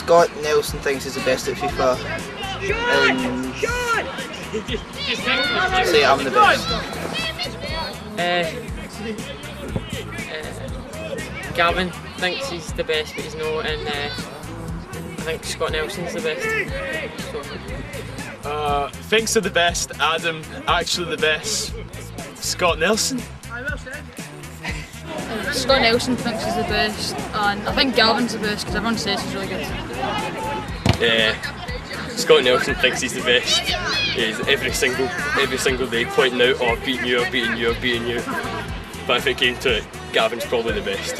Scott Nelson thinks he's the best at FIFA. Say I'm the best. Gavin thinks he's the best, but he's not, and I think Scott Nelson's the best. Thinks they're the best. Adam, actually the best. Scott Nelson. Scott Nelson thinks he's the best, and I think Gavin's the best because everyone says he's really good. Scott Nelson thinks he's the best. He's every single day pointing out, oh, I've beaten you, I've beaten you, I've beaten you. But if it came to it, Gavin's probably the best.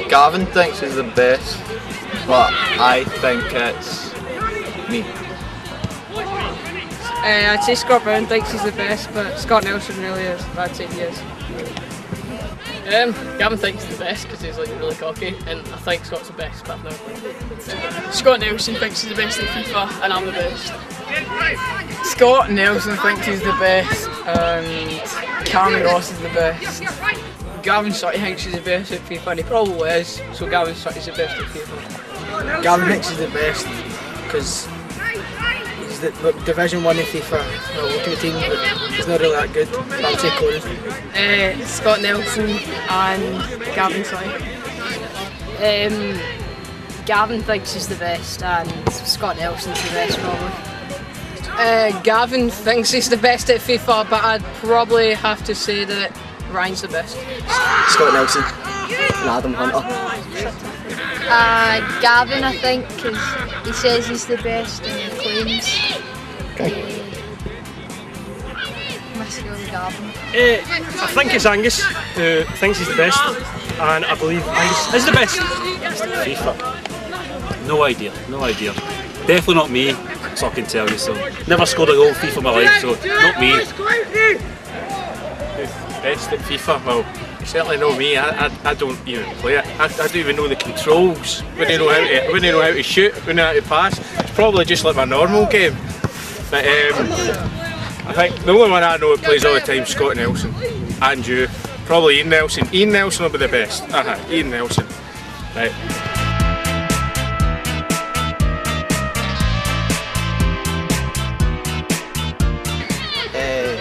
Gavin thinks he's the best, but I think it's me. I'd say Scott Brown thinks he's the best, but Scott Nelson really is. I'd say he is. Gavin thinks he's the best because he's like really cocky, and I think Scott's the best, but I've never played. Scott Nelson thinks he's the best in FIFA, and I'm the best. Scott Nelson thinks he's the best, and Cameron Ross is the best. Gavin Sutty thinks he's the best at FIFA, and he probably is, so Gavin Sutty's the best at FIFA. Gavin thinks he's the best because he's the Division 1 of FIFA, the Ultimate Team, but he's not really that good. But I'll say Conan. Scott Nelson and Gavin Sutty. Gavin thinks he's the best, and Scott Nelson's the best probably. Gavin thinks he's the best at FIFA, but I'd probably have to say that Ryan's the best. Scott Nelson and Adam Hunter. Gavin, I think, because he says he's the best and he claims. Must go with Gavin. I think it's Angus who thinks he's the best, and I believe Angus is the best. FIFA. No idea. Definitely not me, so I can tell you so. Never scored a goal in FIFA in my life, so not me. Best at FIFA? Well, certainly not me. I don't even play it. I don't even know the controls. Wouldn't know how to shoot. Wouldn't know how to pass. It's probably just like my normal game. But I think the only one I know that plays all the time is Scott Nelson. And you. Probably Ian Nelson. Ian Nelson will be the best. Ian Nelson. Right.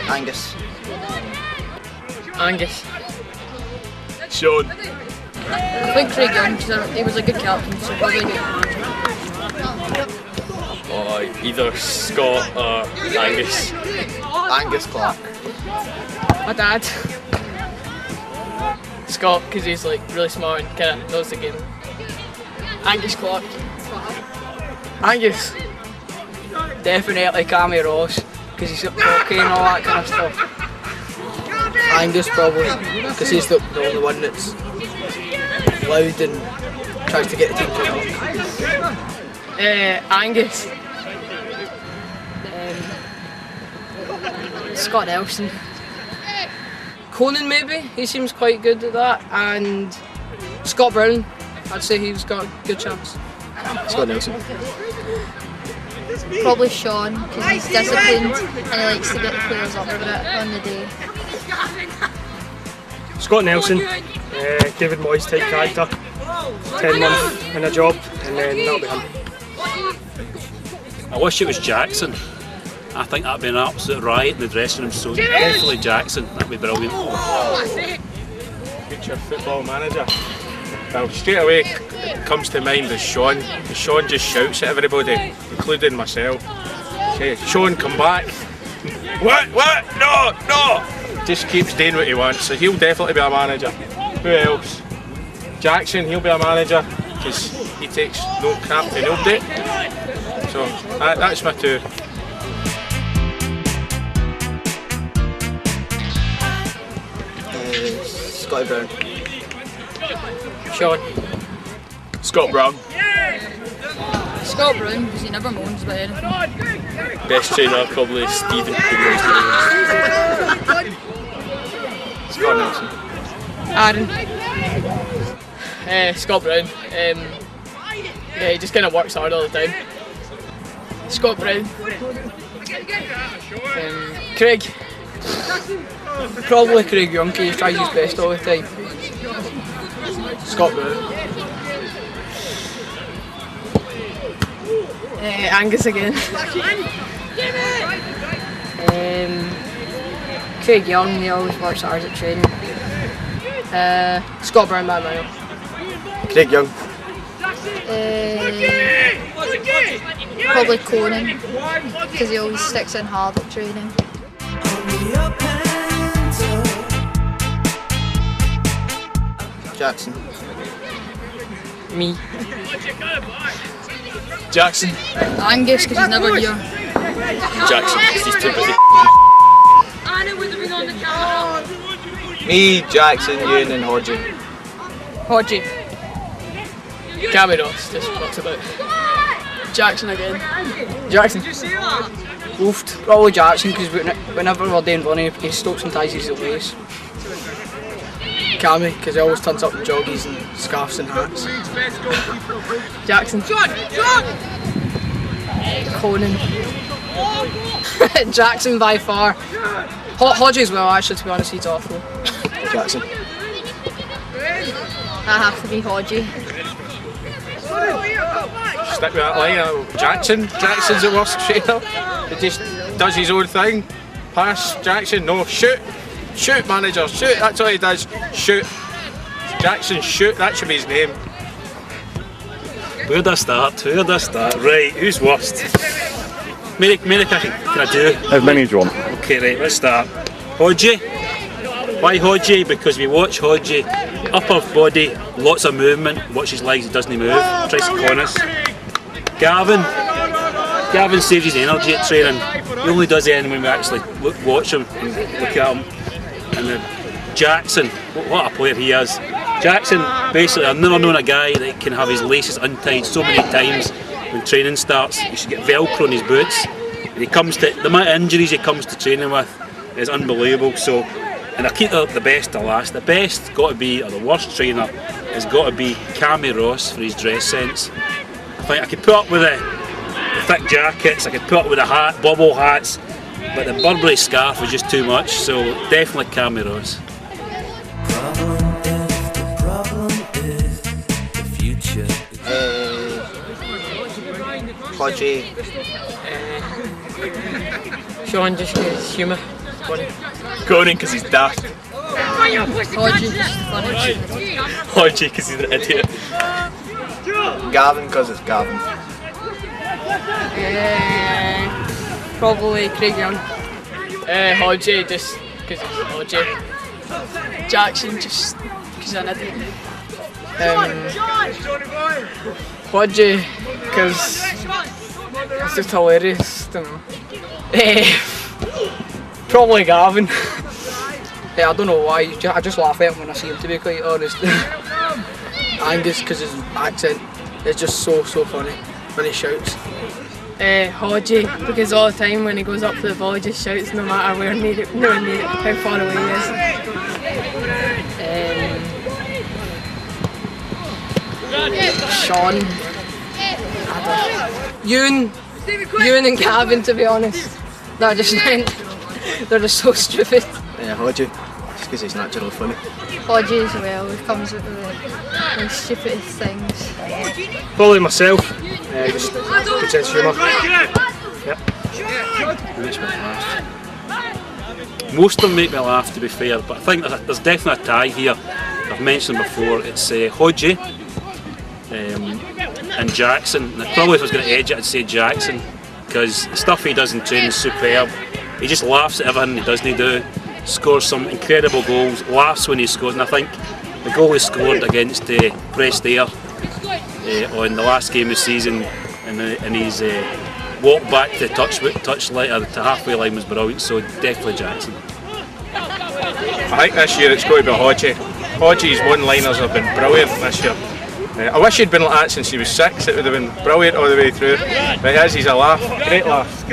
Angus. Angus. Sean. I think Craig Young, because he was a good captain, so probably good. Either Scott or Angus. Angus Clark. My dad. Scott, because he's like really smart and kind of knows the game. Angus Clark. Angus. Definitely Cammy Ross, because he's cocky and all that kind of stuff. Angus probably, because he's the only one that's loud and tries to get the team to talk. Angus. Scott Nelson. Conan maybe, he seems quite good at that, and Scott Brown, I'd say he's got a good chance. Scott Nelson. Probably Sean, because he's disciplined and he likes to get the players up a bit on the day. Scott Nelson, David Moyes type character, 10 months in a job, and then that'll be him. I wish it was Jackson. I think that'd be an absolute riot in the dressing room, so definitely Jackson, that'd be brilliant. Future football manager. Well, straight away comes to mind is Sean. Sean just shouts at everybody, including myself. Okay, Sean, come back. What? No! Just keeps doing what he wants, so he'll definitely be a manager. Who else? Jackson, he'll be a manager, because he takes no crap from nobody. So, that's my two. Scotty Brown. Sean. Scott Brown. Scott Brown, because he never moans about anything. Best trainer probably Stephen. Scott Nelson. Aaron. Scott Brown. Yeah, he just kind of works hard all the time. Scott Brown. Craig. Probably Craig Young, he tries his best all the time. Scott Brown. Angus again. Craig Young, he always works hard at training. Scott Brown by a mile. Craig Young. Probably Conan, because he always sticks in hard at training. Jackson. Me. Jackson. Angus, because he's never here. Jackson, 'cause he's too busy. Me, Jackson, Ewan and Hodgie. Hodgie. Cammy Ross, just talked about. Jackson again. Jackson. Oof, probably Jackson, because whenever we're doing running, he stops and ties his waist. Cammy, because he always turns up in joggies and scarves and hats. Jackson. Conan. Jackson by far. Hodgie as well, actually, to be honest, he's awful. Jackson. I have to be Hodgie. Stick with that line. Jackson. Jackson's the worst trainer. He just does his own thing. Pass, Jackson. No, shoot. Shoot, manager. Shoot. That's all he does. Shoot. Jackson, shoot. That should be his name. Where do I start? Where do I start? Right, who's worst? Many can I do? How many do you want? Okay, right, let's start. Hodgie. Why Hodgie? Because we watch Hodgie, upper body, lots of movement, watch his legs, he doesn't move, tries to con us. Gavin saves his energy at training. He only does anything when we actually watch him and look at him. And then Jackson, what a player he is. Jackson, basically, I've never known a guy that can have his laces untied so many times when training starts. He should get Velcro on his boots. And he comes to, the amount of injuries he comes to training with is unbelievable. So, and I keep the best to last. The best got to be, or the worst trainer, has got to be Cammy Ross for his dress sense. I think I could put up with the thick jackets, I could put up with the hat, bubble hats, but the Burberry scarf was just too much, so definitely Cammy Ross. Hodgie. Sean, just because humour. Conan, because he's daft. Hodgie, just funny. Hodgie, because he's an idiot. Gavin, because it's Gavin. Probably Craig Young. Hodgie, just because it's Hodgie. Jackson, just because he's an idiot. Hodgie, because it's just hilarious. Probably Gavin. I don't know why, I just laugh at him when I see him, to be quite honest. Angus, because his accent is just so funny when he shouts. Hodgie, because all the time when he goes up for the ball he just shouts no matter where near it, how far away he is. Sean. Ewan and Gavin, to be honest. They're just so stupid. Yeah, Hodgie. Just because he's naturally funny. Hodgie as well, he comes with the stupidest things. Probably myself. Just good sense of humour. Yep. Makes me laugh. Most of them make me laugh, to be fair, but I think there's definitely a tie here. I've mentioned before, it's Hodgie and Jackson. And probably if I was going to edge it, I'd say Jackson, because the stuff he does in training is superb. He just laughs at everything he doesn't do, scores some incredible goals, laughs when he scores, and I think the goal he scored against Prestare on the last game of the season and his walk back to touch line, to halfway line was brilliant, so definitely Jackson. I think this year it's got to be Hodgie. Hodgie's one-liners have been brilliant this year. I wish he'd been like that since he was 6, it would have been brilliant all the way through. But he's a laugh, great laugh.